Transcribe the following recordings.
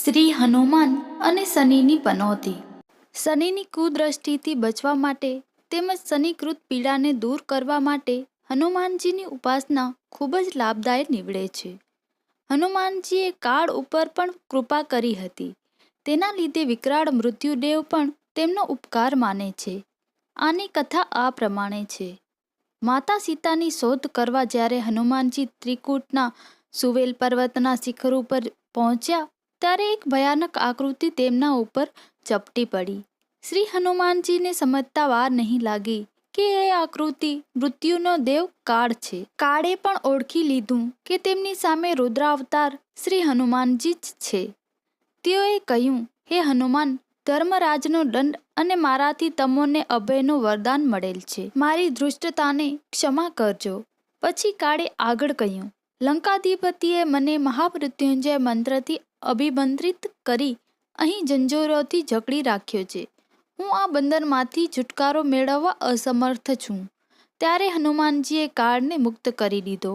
શ્રી હનુમાન અને શનિની પનોતી. શનિની કુદ્રષ્ટિથી બચવા માટે તેમજ શનિકૃત પીડાને દૂર કરવા માટે હનુમાનજીની ઉપાસના ખૂબ જ લાભદાયક નીવડે છે. હનુમાનજીએ કાળ ઉપર પણ કૃપા કરી હતી. તેના લીધે વિકરાળ મૃત્યુદેવ પણ તેમનો ઉપકાર માને છે. આની કથા આ પ્રમાણે છે. માતા સીતાની શોધ કરવા જ્યારે હનુમાનજી ત્રિકૂટના સુવેલ પર્વતના શિખર ઉપર પહોંચ્યા ત્યારે એક ભયાનક આકૃતિ તેમના ઉપર ઝપટી પડી. શ્રી હનુમાનજીને સમજતા વાર નહીં લાગી કે એ આકૃતિ મૃત્યુનો દેવ કાળ છે. કાળે પણ ઓળખી લીધું કે તેમની સામે રુદ્રાવતાર શ્રી હનુમાનજી જ છે. તેઓએ કહ્યું, હે હનુમાન, ધર્મરાજનો દંડ અને મારાથી તમોને અભયનું વરદાન મળેલ છે. મારી ધૃષ્ટતાને ક્ષમા કરજો. પછી કાળે આગળ કહ્યું, લંકાધિપતિએ મને મહામૃત્યુંજય મંત્રથી અભિમંત્રિત કરી અહીં જંજોરોથી જકડી રાખ્યો છે. હું આ બંધનમાંથી છુટકારો મેળવવા અસમર્થ છું. ત્યારે હનુમાનજીએ કાળને મુક્ત કરી દીધો.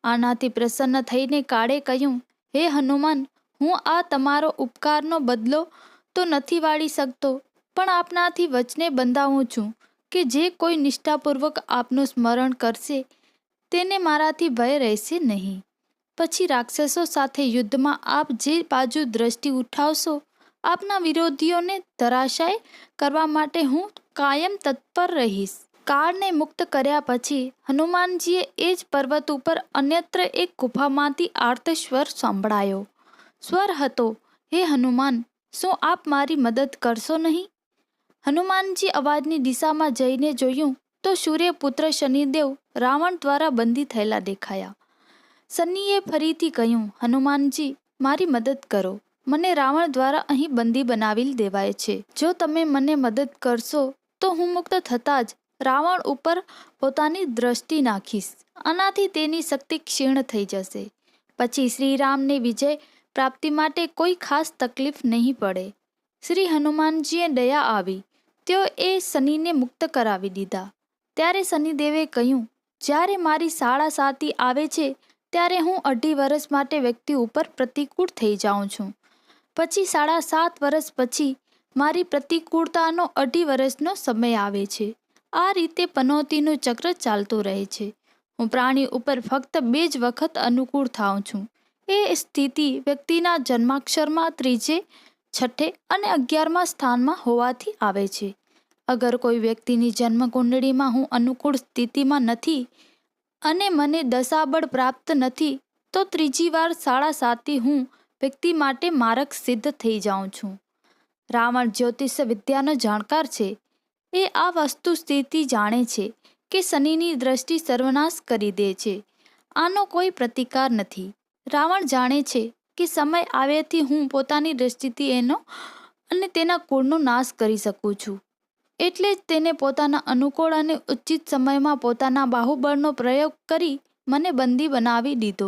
આનાથી પ્રસન્ન થઈને કાળે કહ્યું, હે હનુમાન, હું આ તમારો ઉપકારનો બદલો તો નથી વાળી શકતો, પણ આપનાથી વચને બંધાવું છું કે જે કોઈ નિષ્ઠાપૂર્વક આપનું સ્મરણ કરશે તેને મારાથી ભય રહેશે નહીં. પછી રાક્ષસો સાથે યુદ્ધમાં આપ જે બાજુ દ્રષ્ટિ ઉઠાવશો, આપના વિરોધીઓને ધરાશાય કરવા માટે હું કાયમ તત્પર રહીશ. કાળને મુક્ત કર્યા પછી હનુમાનજીએ એ જ પર્વત ઉપર અન્યત્ર એક ગુફામાંથી આર્ત સ્વર સાંભળાયો. સ્વર હતો, હે હનુમાન, શું આપ મારી મદદ કરશો નહીં? હનુમાનજી અવાજની દિશામાં જઈને જોયું તો સૂર્યપુત્ર શનિદેવ રાવણ દ્વારા બંદી થયેલા દેખાયા. શનિએ ફરીથી કહ્યું, હનુમાનજી, મારી મદદ કરો. મને રાવણ દ્વારા અહીં બંદી બનાવી દેવાય છે. જો તમે મને મદદ કરશો તો હું મુક્ત થતાં જ રાવણ ઉપર પોતાની દ્રષ્ટિ નાખીશ. આનાથી તેની શક્તિ ક્ષીણ થઈ જશે. પછી શ્રીરામને વિજય પ્રાપ્તિ માટે કોઈ ખાસ તકલીફ નહીં પડે. શ્રી હનુમાનજીએ દયા આવી. તેઓ એ શનિને મુક્ત કરાવી દીધા. ત્યારે શનિદેવે કહ્યું, જ્યારે મારી શાળા સાતી આવે છે ત્યારે હું 2.5 વર્ષ માટે વ્યક્તિ ઉપર પ્રતિકૂળ થઈ જાઉં છું. પછી 7.5 વર્ષ પછી મારી પ્રતિકૂળતાનો 2.5 વર્ષનો સમય આવે છે. આ રીતે પનોતીનું ચક્ર ચાલતું રહે છે. હું પ્રાણી ઉપર ફક્ત 2 જ વખત અનુકૂળ થાઉં છું. એ સ્થિતિ વ્યક્તિના જન્માક્ષરમાં 3, 6 અને 11મા સ્થાનમાં હોવાથી આવે છે. અગર કોઈ વ્યક્તિની જન્મકુંડળીમાં હું અનુકૂળ સ્થિતિમાં નથી અને મને દશાબળ પ્રાપ્ત નથી તો 3જી વાર શાળા સાતી હું વ્યક્તિ માટે મારક સિદ્ધ થઈ જાઉં છું. રાવણ જ્યોતિષ વિદ્યાનો જાણકાર છે. એ આ વસ્તુ સ્થિતિ જાણે છે કે શનિની દ્રષ્ટિ સર્વનાશ કરી દે છે. આનો કોઈ પ્રતિકાર નથી. રાવણ જાણે છે કે સમય આવ્યાથી હું પોતાની દ્રષ્ટિથી એનો અને તેના કુળનો નાશ કરી શકું છું. એટલે જ તેને પોતાના અનુકૂળ અને ઉચિત સમયમાં પોતાના બાહુબળનો પ્રયોગ કરી મને બંદી બનાવી દીધો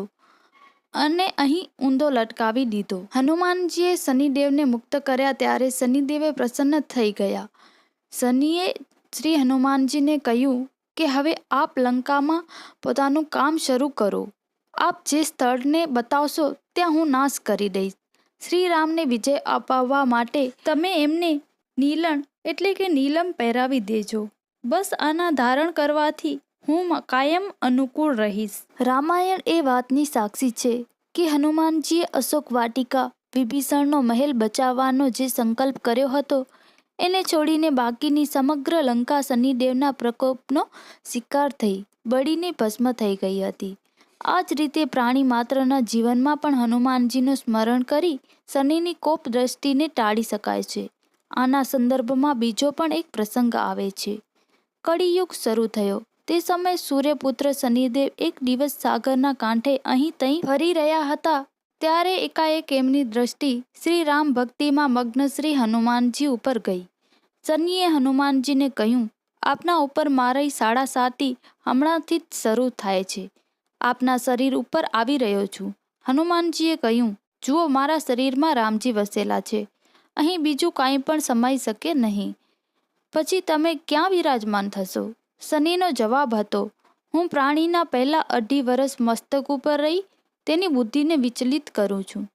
અને અહીં ઊંધો લટકાવી દીધો. હનુમાનજીએ શનિદેવને મુક્ત કર્યા ત્યારે શનિદેવે પ્રસન્ન થઈ ગયા. શનિએ શ્રી હનુમાનજીને કહ્યું કે હવે આપ લંકામાં પોતાનું કામ શરૂ કરો. આપ જે સ્થળને બતાવશો ત્યાં હું નાશ કરી દઈશ. શ્રીરામને વિજય અપાવવા માટે તમે એમને નીલણ એટલે કે નીલમ પહેરાવી દેજો. બસ આના ધારણ કરવાથી હું કાયમ અનુકૂળ રહીશ. રામાયણ એ વાતની સાક્ષી છે કે હનુમાનજીએ અશોક વાટિકા વિભીષણનો મહેલ બચાવવાનો જે સંકલ્પ કર્યો હતો એને છોડીને બાકીની સમગ્ર લંકા શનિદેવના પ્રકોપનો શિકાર થઈ બળીને ભસ્મ થઈ ગઈ હતી. આ જ રીતે પ્રાણી માત્રના જીવનમાં પણ હનુમાનજીનું સ્મરણ કરી શનિની કોપ દ્રષ્ટિને ટાળી શકાય છે. આના સંદર્ભમાં બીજો પણ એક પ્રસંગ આવે છે. કળિયુગ શરૂ થયો તે સમયે સૂર્યપુત્ર શનિદેવ એક દિવસ સાગરના કાંઠે અહીં તહીં ફરી રહ્યા હતા. ત્યારે એકાએક એમની દ્રષ્ટિ શ્રી રામ ભક્તિમાં મગ્ન શ્રી હનુમાનજી ઉપર ગઈ. શનિએ હનુમાનજીને કહ્યું, આપના ઉપર મારી શાળા સાતી હમણાંથી જ શરૂ થાય છે. આપના શરીર ઉપર આવી રહ્યો છું. હનુમાનજીએ કહ્યું, જુઓ, મારા શરીરમાં રામજી વસેલા છે. અહીં બીજું કાંઈ પણ સમાઈ શકે નહીં. પછી તમે ક્યાં વિરાજમાન થશો? શનિનો જવાબ હતો, હું પ્રાણીના પહેલા 2.5 વર્ષ મસ્તક ઉપર રહી તેની બુદ્ધિને વિચલિત કરું છું.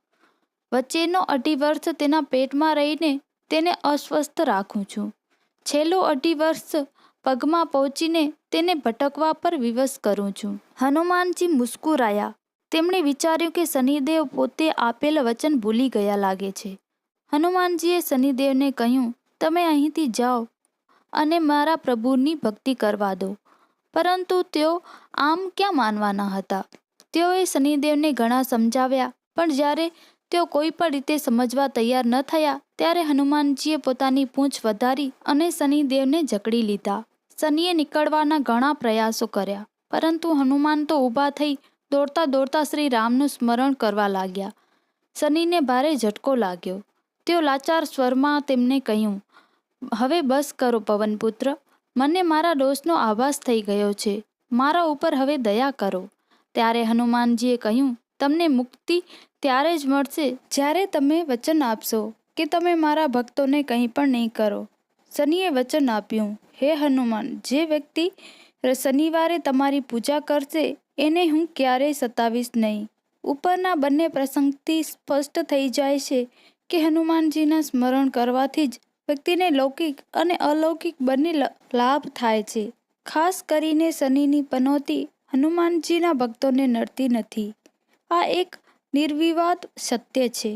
વચ્ચેનો 2.5 વર્ષ તેના પેટમાં રહીને તેને અસ્વસ્થ રાખું છું. છેલ્લું 2.5 વર્ષ પગમાં પહોંચીને તેને ભટકવા પર વિવશ કરું છું. હનુમાનજી મુસ્કુરાયા. તેમણે વિચાર્યું કે શનિદેવ પોતે આપેલ વચન ભૂલી ગયા લાગે છે. હનુમાનજીએ શનિદેવને કહ્યું, તમે અહીંથી જાઓ અને મારા પ્રભુની ભક્તિ કરવા દો. પરંતુ તેઓ આમ ક્યાં માનવાના હતા? તેઓએ શનિદેવને ઘણા સમજાવ્યા, પણ જ્યારે તેઓ કોઈ પણ રીતે સમજવા તૈયાર ન થયા ત્યારે હનુમાનજીએ પોતાની પૂંછ વધારી અને શનિદેવને જકડી લીધા. શનિએ નીકળવાના ઘણા પ્રયાસો કર્યા, પરંતુ હનુમાન તો ઊભા થઈ દોડતા દોડતા શ્રી રામનું સ્મરણ કરવા લાગ્યા. શનિને ભારે ઝટકો લાગ્યો. તેઓ લાચાર સ્વરમાં તેમને કહ્યું, હવે બસ કરો પવનપુત્ર, મને મારા દોષનો આભાસ થઈ ગયો છે. મારા ઉપર હવે દયા કરો. ત્યારે હનુમાનજીએ કહ્યું, તમને મુક્તિ ત્યારે જ મળશે જ્યારે તમે વચન આપશો કે તમે મારા ભક્તોને કંઈ પણ નહીં કરો. શનિએ વચન આપ્યું, હે હનુમાન, જે વ્યક્તિ શનિવારે તમારી પૂજા કરશે એને હું ક્યારેય સતાવીશ નહીં. ઉપરના બંને પ્રસંગથી સ્પષ્ટ થઈ જાય છે કે હનુમાનજીના સ્મરણ કરવાથી જ વ્યક્તિને લૌકિક અને અલૌકિક બંને લાભ થાય છે. ખાસ કરીને શનિની પનોતી હનુમાનજીના ભક્તોને નડતી નથી. આ એક નિર્વિવાદ સત્ય છે.